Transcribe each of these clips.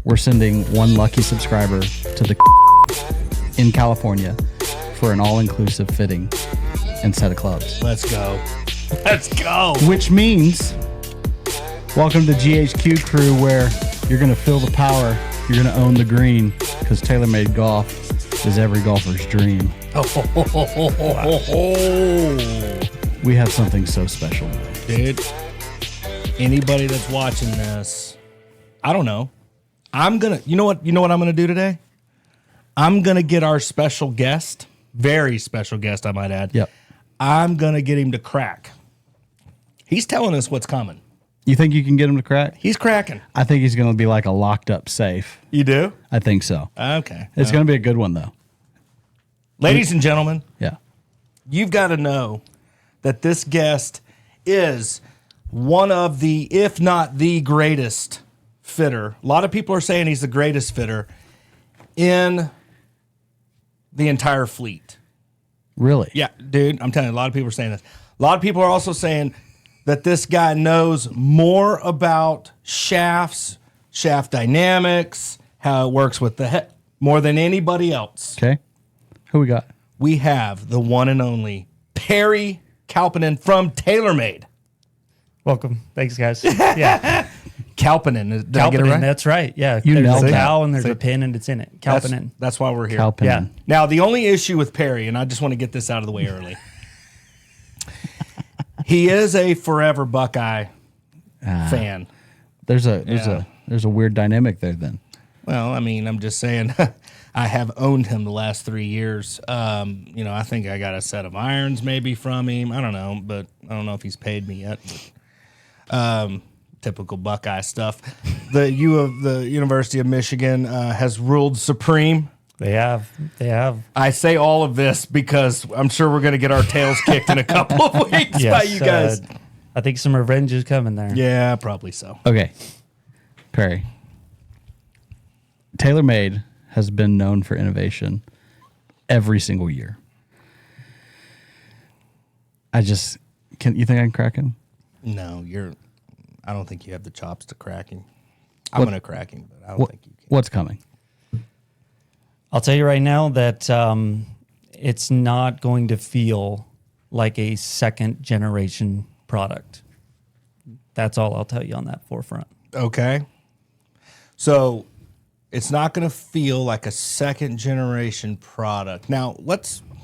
we're sending one lucky subscriber to the in California for an all-inclusive fitting and set of clubs. Let's go. Let's go. Which means, welcome to GHQ Crew, where you're going to feel the power. You're going to own the green, because Taylormade golf is every golfer's dream. We have something so special today. Dude, anybody that's watching this, I don't know. You know what I'm going to do today? I'm going to get our special guest, very special guest, I might add. Yep. I'm going to get him to crack. He's telling us what's coming. You think you can get him to crack? He's cracking. I think he's going to be like a locked up safe. You do? I think so. Okay. It's going to be a good one, though. Ladies and gentlemen, Yeah. you've got to know that this guest is one of the, if not the greatest fitter. A lot of people are saying he's the greatest fitter in the entire fleet. Really? Yeah, dude, I'm telling you, a lot of people are saying this. A lot of people are also saying that this guy knows more about shafts, shaft dynamics, how it works with the head, more than anybody else. Okay. Who we got? We have the one and only Perry Kalpinen from Taylormade. Welcome. Thanks, guys. Yeah. Kalpinen, did I get it Kalpinen, right? that's right. Yeah. You There's nailed a it. cow and there's a pin and it's in it. Kalpinen. That's why we're here. Kalpinen. Yeah. Now, the only issue with Perry, and I just want to get this out of the way early, he is a forever Buckeye fan. There's a weird dynamic there then. Well, I mean, I'm just saying, I have owned him the last 3 years. I think I got a set of irons maybe from him. I don't know, but I don't know if he's paid me yet. But, typical Buckeye stuff. The University of Michigan has ruled supreme. They have. I say all of this because I'm sure we're going to get our tails kicked in a couple of weeks by you guys. I think some revenge is coming there. Yeah, probably so. Okay. Perry. Taylormade has been known for innovation every single year. You think I can crack him? No, I don't think you have the chops to crack him. I'm going to crack him, but I don't think you can. What's coming? I'll tell you right now that it's not going to feel like a second generation product. That's all I'll tell you on that forefront. Okay. So it's not going to feel like a second generation product. Now,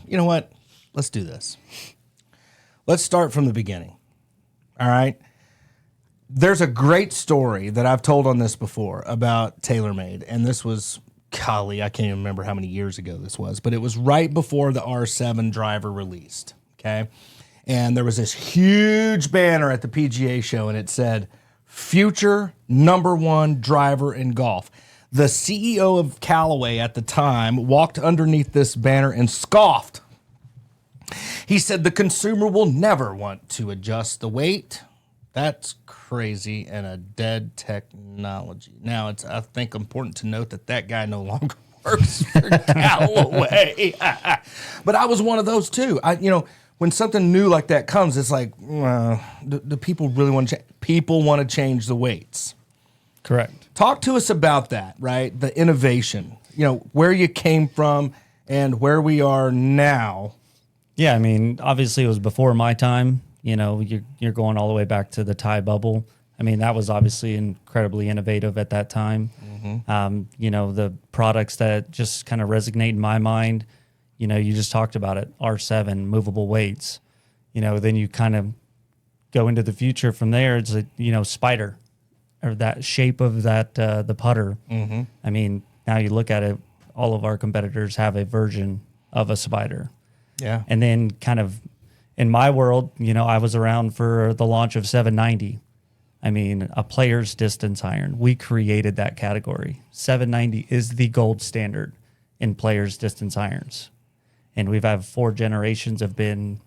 you know what? Let's do this. Let's start from the beginning. All right. There's a great story that I've told on this before about Taylormade, and this was, golly, I can't even remember how many years ago this was, but it was right before the R7 driver released, okay? And there was this huge banner at the PGA show, and it said, "Future #1 driver in golf." The CEO of Callaway at the time walked underneath this banner and scoffed. He said, "The consumer will never want to adjust the weight. That's crazy and a dead technology." Now, it's, I think, important to note that guy no longer works for Callaway. But I was one of those too. When something new like that comes, it's like, do people really want to change? People want to change the weights. Correct. Talk to us about that, right? The innovation, where you came from and where we are now. Yeah, I mean, obviously it was before my time. You're going all the way back to the Thai bubble. I mean, that was obviously incredibly innovative at that time. Mm-hmm. The products that just kind of resonate in my mind, you just talked about it, R7, movable weights. Then you kind of go into the future from there. It's Spider, or that shape of that, the putter. Mm-hmm. I mean, now you look at it, all of our competitors have a version of a Spider. Yeah. And then kind of, in my world, I was around for the launch of 790. I mean, a player's distance iron. We created that category. 790 is the gold standard in player's distance irons. And we've had 4 generations have been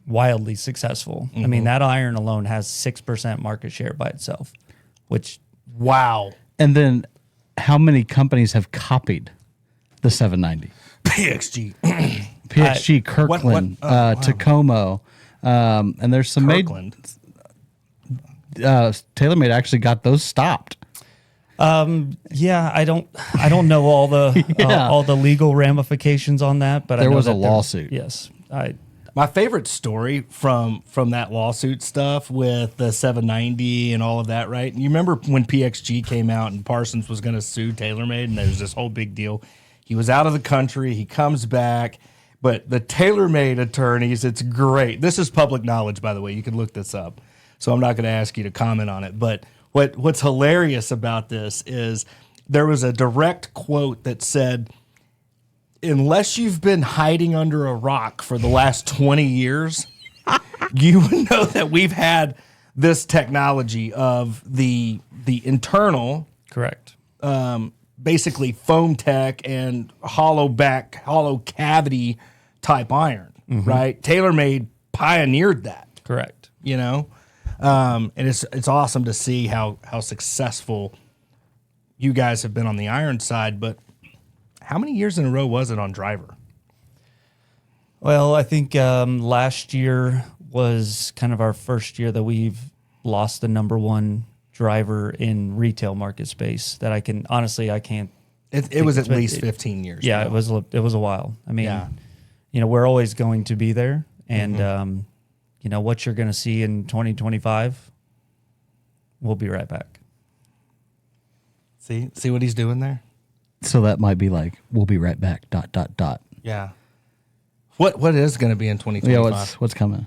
wildly successful. Mm-hmm. I mean, that iron alone has 6% market share by itself, which... Wow. And then how many companies have copied the 790? PXG, Kirkland, wow. Tacoma, and there's some Kirkland. Taylormade actually got those stopped. Yeah, I don't know all the Yeah. all the legal ramifications on that, but I There know was a that lawsuit. Yes, My favorite story from that lawsuit stuff with the 790 and all of that, right? You remember when PXG came out and Parsons was going to sue TaylorMade, and there was this whole big deal. He was out of the country. He comes back, but the TaylorMade attorneys, it's great. This is public knowledge, by the way. You can look this up. So I'm not going to ask you to comment on it. But what's hilarious about this is there was a direct quote that said, unless you've been hiding under a rock for the last 20 years, you would know that we've had this technology of the internal, correct. basically foam tech and hollow cavity type iron, right? TaylorMade pioneered that, Correct. you know? And it's awesome to see how successful you guys have been on the iron side, but how many years in a row was it on driver? Well, I think last year was kind of our first year that we've lost the number one driver in retail market space. That I can't. It was at least 15 years. Yeah, bro. it was a while. I mean, Yeah. we're always going to be there, and what you're going to see in 2025. We'll be right back. See what he's doing there? So that might be like, we'll be right back, ... Yeah. What is going to be in 2025? Yeah, what's coming?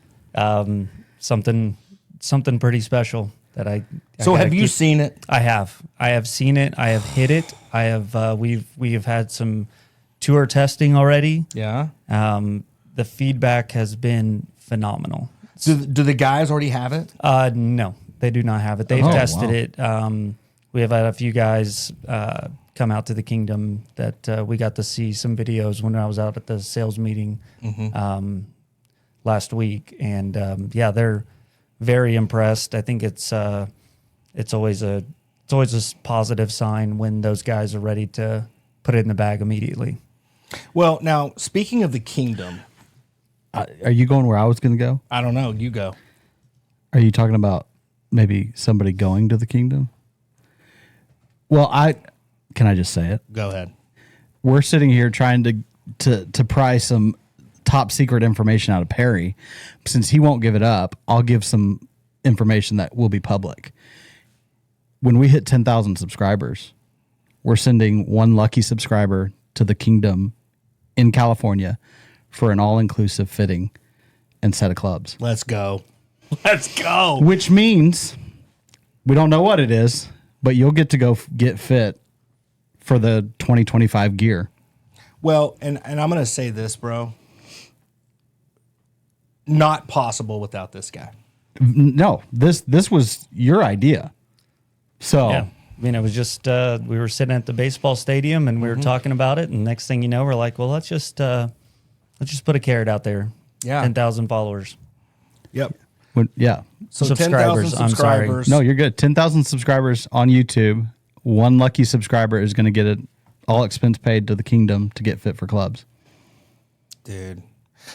Something pretty special that I. So gotta have you seen it? I have seen it. I have hit it. I have. We have had some tour testing already. Yeah. The feedback has been phenomenal. Do the guys already have it? No, they do not have it. They've Oh, tested wow. it. We have had a few guys come out to the Kingdom that we got to see some videos when I was out at the sales meeting last week, and they're very impressed. I think it's always a positive sign when those guys are ready to put it in the bag immediately. Well, now speaking of the Kingdom, Are you going where I was going to go? I don't know. You go. Are you talking about maybe somebody going to the Kingdom? Well, can I just say it? Go ahead. We're sitting here trying to pry some top secret information out of Perry. Since he won't give it up, I'll give some information that will be public. When we hit 10,000 subscribers, we're sending one lucky subscriber to the Kingdom in California for an all-inclusive fitting and set of clubs. Let's go. Let's go. Which means we don't know what it is, but you'll get to go get fit for the 2025 gear. Well, and I'm going to say this, bro. Not possible without this guy. No, this was your idea. So Yeah. I mean, it was just we were sitting at the baseball stadium and we were talking about it, and next thing you know, we're like, well, let's just put a carrot out there. Yeah. 10,000 followers. Yep. yeah. So Subscribers, 10,000 I'm sorry. subscribers. No, you're good. 10,000 subscribers on YouTube. One lucky subscriber is going to get it all expense paid to the Kingdom to get fit for clubs. Dude.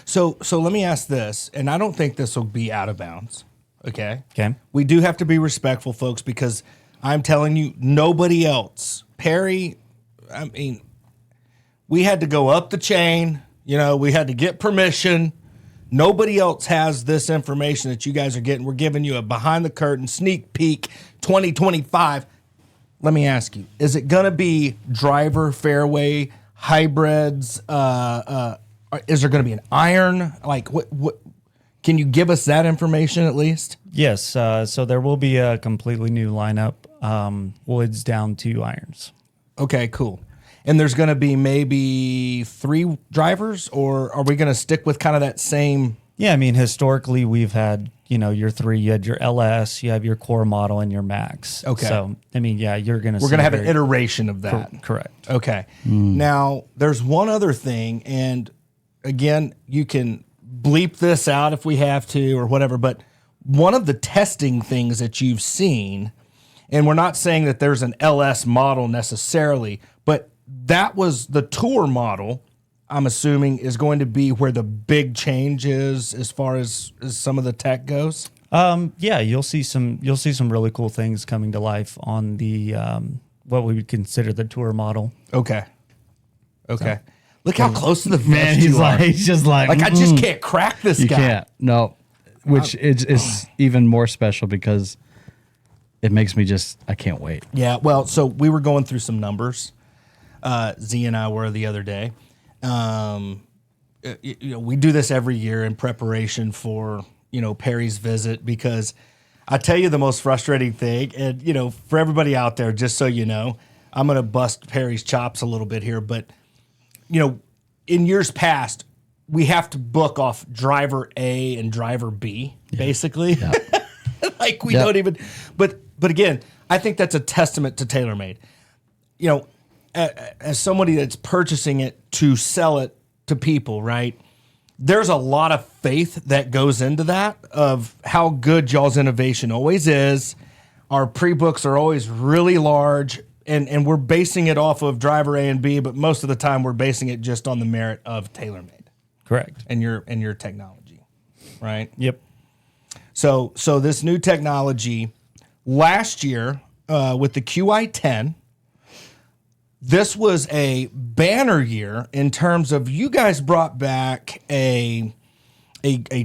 So let me ask this, and I don't think this will be out of bounds. Okay. Okay. We do have to be respectful, folks, because I'm telling you, nobody else. Perry, I mean, we had to go up the chain. We had to get permission. Nobody else has this information that you guys are getting. We're giving you a behind the curtain sneak peek 2025. Let me ask you, is it going to be driver, fairway, hybrids? Is there going to be an iron? Like, what? Can you give us that information at least? Yes. So there will be a completely new lineup, woods down to irons. Okay, cool. And there's going to be maybe 3 drivers, or are we going to stick with kind of that same? Yeah. I mean, historically, we've had, your 3, you had your LS, you have your core model, and your max. Okay. So, I mean, yeah, we're going to have an iteration of that. Correct. Okay. Now, there's one other thing, and again, you can bleep this out if we have to or whatever, but one of the testing things that you've seen, and we're not saying that there's an LS model necessarily, but that was the tour model, I'm assuming, is going to be where the big change is as far as some of the tech goes. Yeah, you'll see some really cool things coming to life on the what we would consider the tour model. Okay. Look how close to the Man, vest you are. he's just like I just can't crack this You guy. can't. No. Which is even more special because it makes me I can't wait. Yeah, well, so we were going through some numbers. Z and I were the other day. We do this every year in preparation for, Perry's visit, because I tell you the most frustrating thing, and, for everybody out there, just so you know, I'm going to bust Perry's chops a little bit here, but, in years past, we have to book off driver A and driver B, basically. Yeah. Like we don't even, but again, I think that's a testament to Taylormade. As somebody that's purchasing it to sell it to people, right? There's a lot of faith that goes into that, of how good y'all's innovation always is. Our pre-books are always really large, and we're basing it off of driver A and B, but most of the time we're basing it just on the merit of Taylormade. Correct. And your technology, right? Yep. So this new technology, last year with the QI10, this was a banner year in terms of you guys brought back a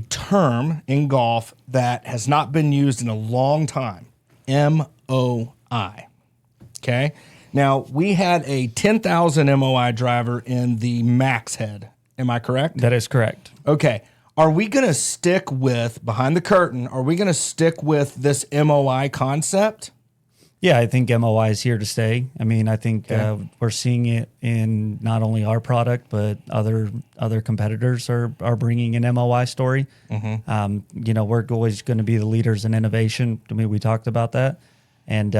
term in golf that has not been used in a long time, MOI. Okay? Now, we had a 10,000 MOI driver in the max head. Am I correct? That is correct. Okay. Are we going to stick with, behind the curtain, are we going to stick with this MOI concept? Yeah, I think MOI is here to stay. I mean, I think we're seeing it in not only our product, but other competitors are bringing an MOI story. Mm-hmm. We're always going to be the leaders in innovation. I mean, we talked about that. And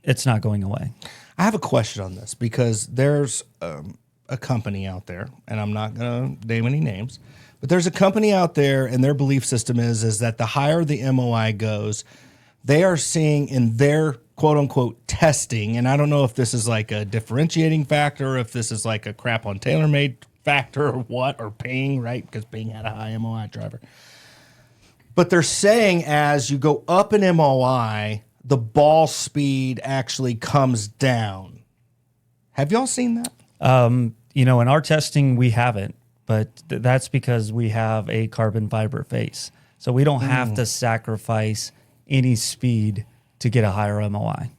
it's not going away. I have a question on this, because there's a company out there, and I'm not going to name any names, but there's a company out there, and their belief system is that the higher the MOI goes, they are seeing in their quote unquote testing, and I don't know if this is like a differentiating factor, or if this is like a crap on Taylormade factor, or what, or Ping, right? Because Ping had a high MOI driver. But they're saying as you go up in MOI, the ball speed actually comes down. Have y'all seen that? In our testing, we haven't, but that's because we have a carbon fiber face. So we don't have to sacrifice any speed to get a higher MOI.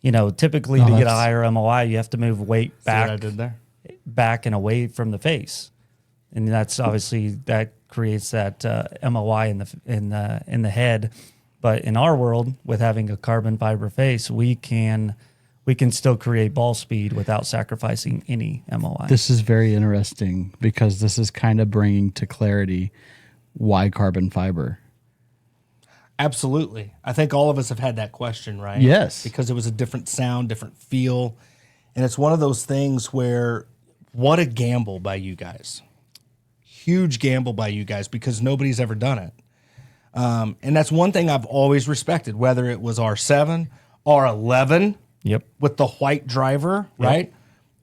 Typically to get a higher MOI, you have to move weight back. See what I did there? Back and away from the face. And that's obviously, that creates that MOI in the head. But in our world, with having a carbon fiber face, we can still create ball speed without sacrificing any MOI. This is very interesting, because this is kind of bringing to clarity why carbon fiber. Absolutely. I think all of us have had that question, right? Yes. Because it was a different sound, different feel. And it's one of those things where, what a gamble by you guys. Huge gamble by you guys, because nobody's ever done it. And that's one thing I've always respected, whether it was R7, R11, Yep. with the white driver, right? Yep.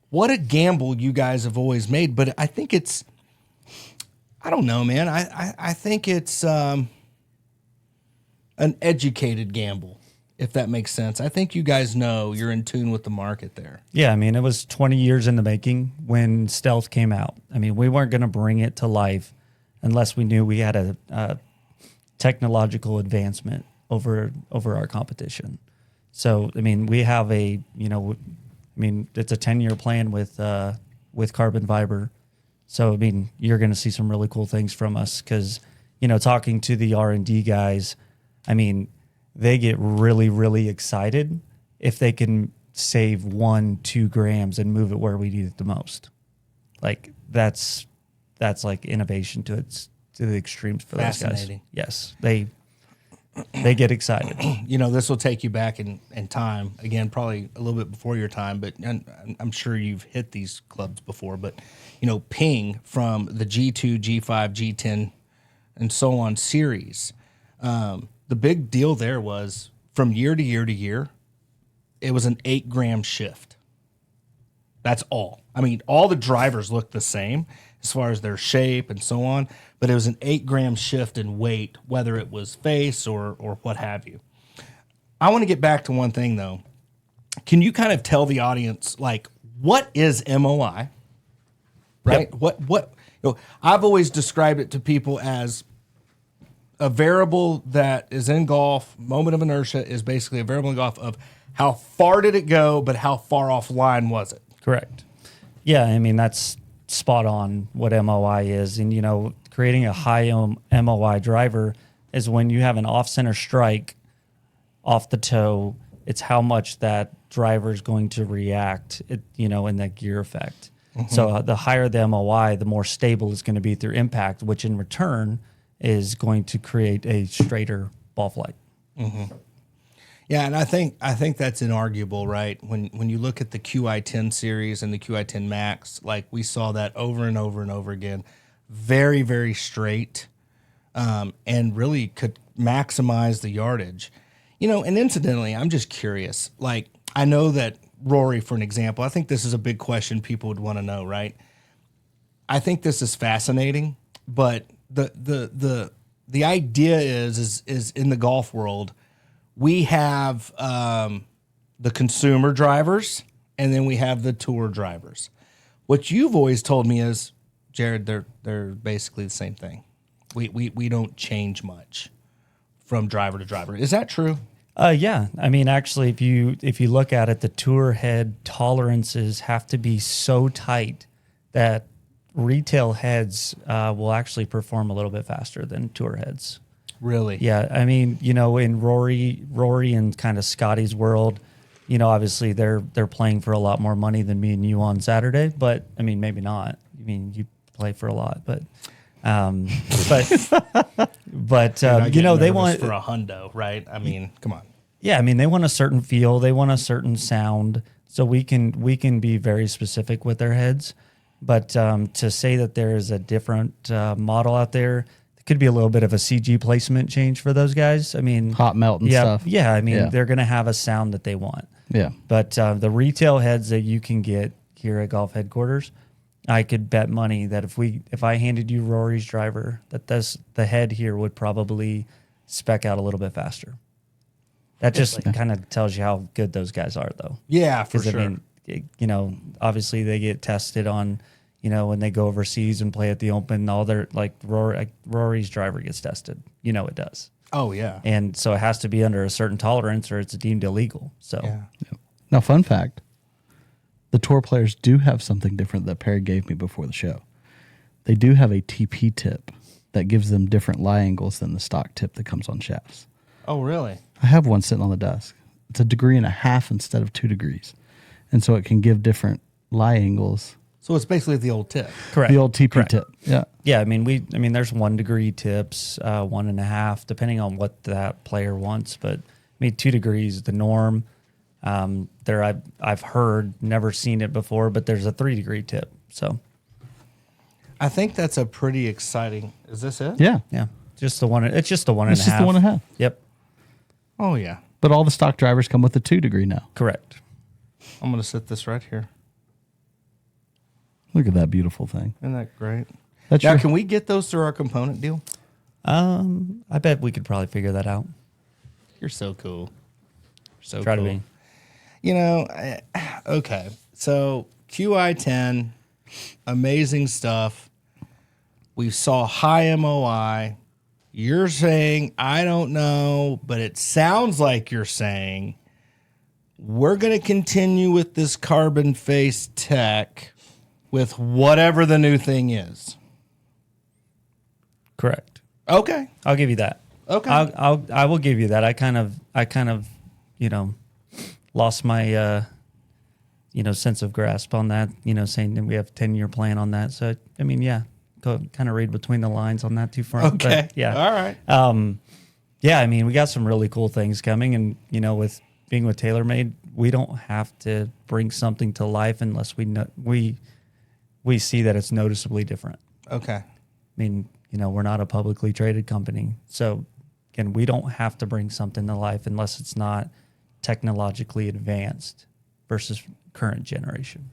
What a gamble you guys have always made. But I think I don't know, man. I think it's an educated gamble, if that makes sense. I think you guys know you're in tune with the market there. Yeah, I mean, it was 20 years in the making when Stealth came out. I mean, we weren't going to bring it to life unless we knew we had a technological advancement over our competition. So, I mean, we have it's a 10-year plan with carbon fiber. So, I mean, you're going to see some really cool things from us, because, talking to the R&D guys, I mean, they get really, really excited if they can save 1-2 grams and move it where we need it the most. Like, that's like innovation to the extremes for those guys. Yes, they get excited. This will take you back in time, again, probably a little bit before your time, but I'm sure you've hit these clubs before. But Ping from the G2, G5, G10, and so on series. The big deal there was, from year to year to year, it was an 8-gram shift. That's all. I mean, all the drivers looked the same as far as their shape and so on, but it was an 8-gram shift in weight, whether it was face or what have you. I want to get back to one thing, though. can you kind of tell the audience, like, what is MOI? Right? Yep. What I've always described it to people as a variable that is in golf. Moment of inertia is basically a variable in golf of how far did it go, but how far offline was it? Correct. Yeah, I mean, that's spot on what MOI is. And, creating a high MOI driver is when you have an off-center strike off the toe, it's how much that driver is going to react, in that gear effect. So the higher the MOI, the more stable it's going to be through impact, which in return is going to create a straighter ball flight. Yeah, and I think that's inarguable, right? When you look at the QI10 series and the QI10 Max, like we saw that over and over and over again, very, very straight, and really could maximize the yardage. And incidentally, I'm just curious. Like, I know that Rory, for an example, I think this is a big question people would want to know, right? I think this is fascinating, but the idea is in the golf world, we have the consumer drivers, and then we have the tour drivers. What you've always told me is, Jared, they're basically the same thing. We don't change much from driver to driver. Is that true? Yeah. I mean, actually, if you look at it, the tour head tolerances have to be so tight that retail heads will actually perform a little bit faster than tour heads. Really? Yeah. I mean, in Rory and kind of Scotty's world, obviously they're playing for a lot more money than me and you on Saturday, but I mean, maybe not. I mean, you play for a lot, but they want for a hundo, right? I mean, come on. Yeah, I mean, they want a certain feel, they want a certain sound, so we can be very specific with their heads. But to say that there is a different model out there, it could be a little bit of a CG placement change for those guys. I mean, hot melt and stuff. Yeah, I mean, they're going to have a sound that they want. Yeah. But the retail heads that you can get here at Golf Headquarters, I could bet money that if I handed you Rory's driver, that the head here would probably spec out a little bit faster. That just kind of tells you how good those guys are, though. Yeah, for sure. I mean, obviously they get tested on, when they go overseas and play at the Open, all their Rory's driver gets tested. It does. Oh yeah. And so it has to be under a certain tolerance, or it's deemed illegal. So Yeah. Now, fun fact. The tour players do have something different that Perry gave me before the show. They do have a TP tip that gives them different lie angles than the stock tip that comes on shafts. Oh, really? I have one sitting on the desk. It's 1.5 degrees instead of 2 degrees. And so it can give different lie angles. So it's basically the old tip. correct. The old TP tip. Yeah. Yeah, I mean, there's 1 degree tips, 1.5, depending on what that player wants. But 2 degrees is the norm. I've heard, never seen it before, but there's a 3 degree tip. So I think that's a pretty exciting. Is this it? Yeah. yeah, just the one. It's just the 1.5. It's just the 1.5. Yep, Oh yeah. But all the stock drivers come with the 2 degree now. correct. I'm gonna set this right here. Look at that beautiful thing. Isn't that great? That's Now, your, can we get those through our component deal? I bet we could probably figure that out. You're so cool. So Try cool. to be. Okay. So QI10, amazing stuff. We saw high MOI. You're saying, I don't know, but it sounds like you're saying we're going to continue with this carbon face tech with whatever the new thing is. Correct. Okay. I'll give you that. Okay. I will give you that. I kind of lost my sense of grasp on that. Saying that we have a 10-year plan on that. So I mean, yeah, go kind of read between the lines on that too front. Okay. But, yeah. All right. Yeah. I mean, we got some really cool things coming, and with being with Taylormade, we don't have to bring something to life unless we see that it's noticeably different. Okay. I mean, we're not a publicly traded company. So, again, we don't have to bring something to life unless it's not technologically advanced versus current generation.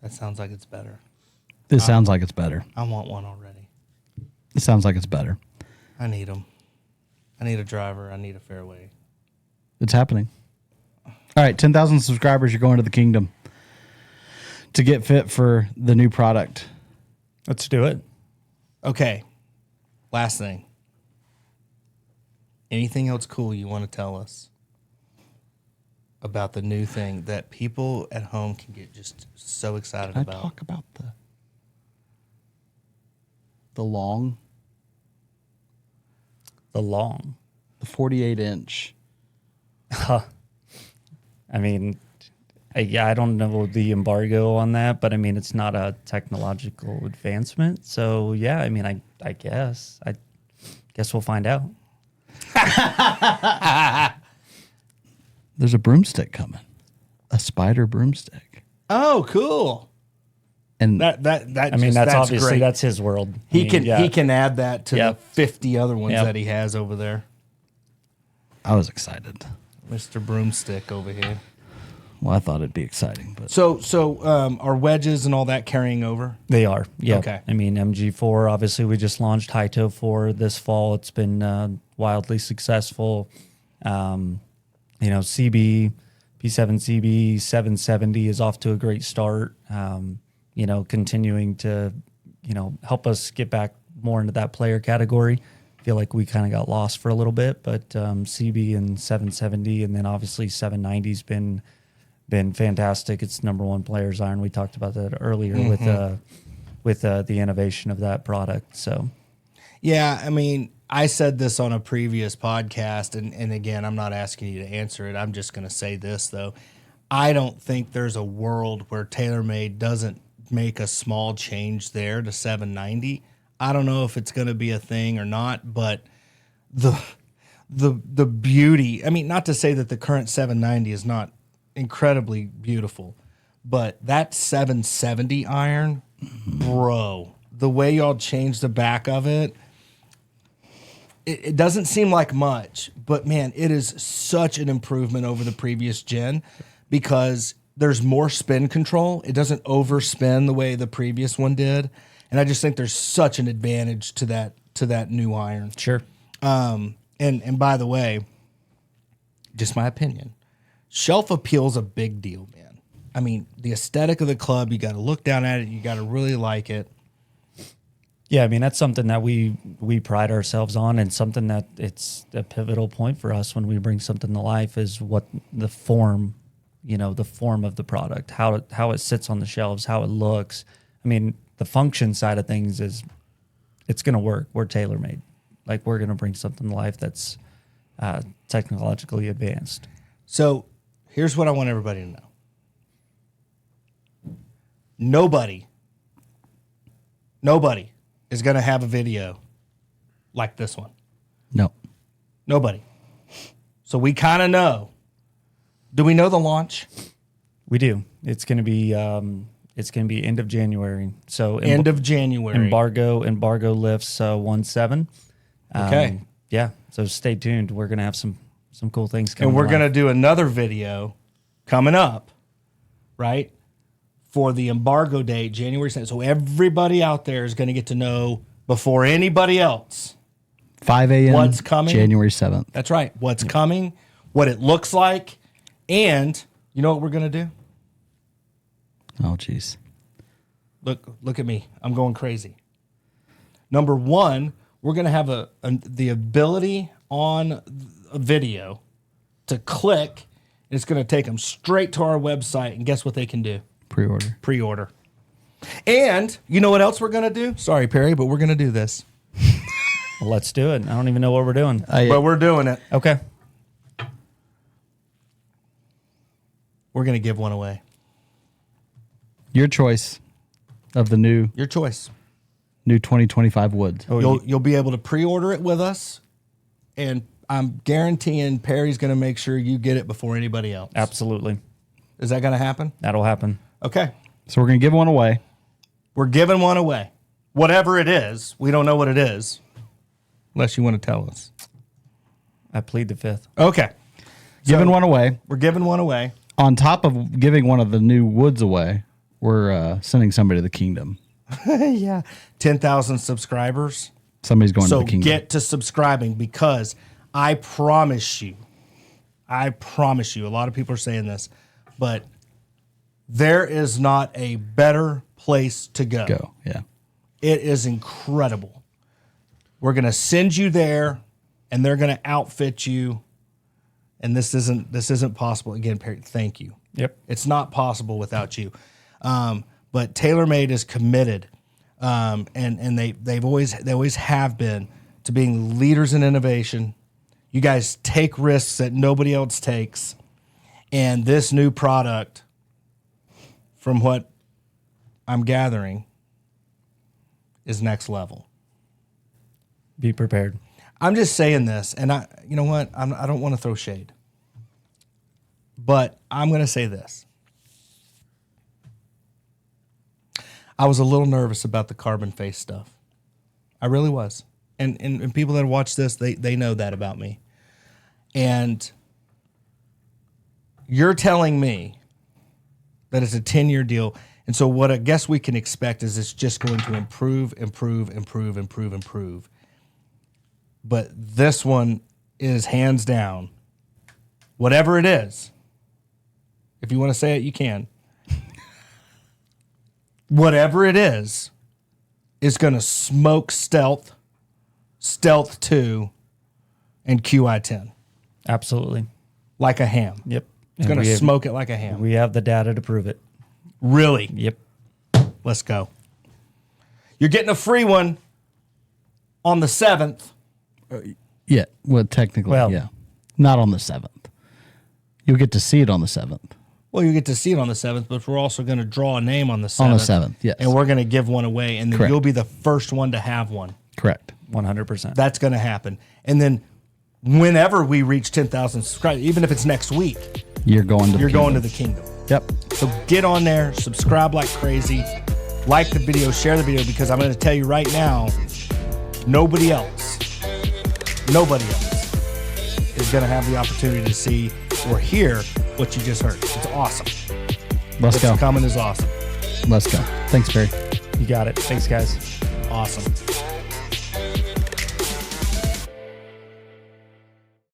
That sounds like it's better. it sounds like it's better. I want one already. It sounds like it's better. I need them. I need a driver. I need a fairway. It's happening. All right, 10,000 subscribers. You're going to the kingdom to get fit for the new product. Let's do it. Okay. Last thing. Anything else cool you want to tell us about the new thing that people at home can get just so excited Can I about? talk about the long, The long. the 48-inch? I mean, I don't know the embargo on that, but I mean, it's not a technological advancement. So yeah, I mean, I guess we'll find out. There's a broomstick coming, a spider broomstick, Oh, cool. and That I mean, that's obviously great. that's his world. He I mean, can yeah. he can add that to Yep. the 50 other ones Yep. that he has over there. I was excited. Mr. Broomstick over here. Well, I thought it'd be exciting, but So are wedges and all that carrying over? They are. Yeah. Okay. I mean, MG4, obviously, we just launched High Toe 4 this fall. It's been wildly successful. CB, P7CB, 770 is off to a great start. Continuing to, help us get back more into that player category. Feel like we kind of got lost for a little bit, but CB and 770, and then obviously 790's been fantastic. It's number one player's iron. We talked about that earlier with the innovation of that product. So, Yeah, I mean, I said this on a previous podcast, and again, I'm not asking you to answer it. I'm just going to say this, though. I don't think there's a world where TaylorMade doesn't make a small change there to 790. I don't know if it's going to be a thing or not, but the beauty, I mean, not to say that the current 790 is not incredibly beautiful, but that 770 iron, bro, the way y'all changed the back of it, it doesn't seem like much, but man, it is such an improvement over the previous gen because there's more spin control. It doesn't overspin the way the previous one did. And I just think there's such an advantage to that new iron. sure. And by the way, just my opinion, shelf appeal's a big deal, man. I mean, the aesthetic of the club, you got to look down at it. You got to really like it. Yeah, I mean, that's something that we pride ourselves on, and something that it's a pivotal point for us when we bring something to life is what the form, the form of the product, how it sits on the shelves, how it looks. I mean, the function side of things it's going to work. We're TaylorMade. Like, we're going to bring something to life that's technologically advanced. So here's what I want everybody to know. Nobody is going to have a video like this one. no. Nobody. So we kind of know. Do we know the launch? We do. It's going to be end of January. So End of January. Embargo lifts 1/7. Okay. Yeah. So stay tuned. We're gonna have some cool things coming. And we're live. going to do another video coming up, right? For the embargo date, January 2nd. So everybody out there is going to get to know before anybody else. 5 a.m. What's coming? January 7th. That's right. What's coming, what it looks like, and you know what we're going to do? Oh, geez. Look at me. I'm going crazy. Number one, we're going to have the ability on a video to click. And it's going to take them straight to our website. And guess what they can do? Pre-order. Pre-order. And you know what else we're going to do? Sorry, Perry, but we're going to do this. Well, let's do it. I don't even know what we're doing. But we're doing it. Okay. We're going to give one away. Your choice of the new Your choice. 2025 Woods. Oh, You'll be able to pre-order it with us. And I'm guaranteeing Perry's going to make sure you get it before anybody else. absolutely. Is that going to happen? That'll happen. Okay. So we're going to give one away. We're giving one away. Whatever it is, we don't know what it is. Unless you want to tell us. I plead the fifth. Okay. Giving one away. We're giving one away. On top of giving one of the new Woods away, we're sending somebody to the kingdom. Yeah. 10,000 subscribers. Somebody's going So to the kingdom. get to subscribing because I promise you, I promise you, a lot of people are saying this, but there is not a better place to go. Yeah. It is incredible. We're going to send you there, and they're going to outfit you. And this isn't possible. Again, Perry, thank you. Yep. It's not possible without you. But Taylormade is committed, and they always have been, to being leaders in innovation. You guys take risks that nobody else takes, and this new product, from what I'm gathering, is next level. Be prepared. I'm just saying this, and you know what? I don't want to throw shade, but I'm going to say this. I was a little nervous about the carbon face stuff. I really was. And people that watch this, they know that about me. And you're telling me that it's a 10-year deal. And so what I guess we can expect is it's just going to improve. But this one is hands down, whatever it is, if you want to say it, you can. Whatever it is going to smoke Stealth 2, and QI10. Absolutely. Like a ham. Yep. It's going to smoke it like a ham. We have the data to prove it. Really? Yep. Let's go. You're getting a free one on the 7th. Yeah. Well, technically, yeah. Not on the 7th. You'll get to see it on the 7th. Well, you get to see it on the 7th, but we're also going to draw a name on the 7th. On the 7th, yes. And we're going to give one away, and then Correct. you'll be the first one to have one. Correct. 100%. That's going to happen. And then whenever we reach 10,000 subscribers, even if it's next week, you're going to the kingdom. Yep. So get on there, subscribe like crazy, like the video, share the video, because I'm going to tell you right now, nobody else is going to have the opportunity to see or hear what you just heard. It's awesome. Let's go. What's coming is awesome. Let's go. Thanks, Barry. You got it. Thanks, guys. Awesome.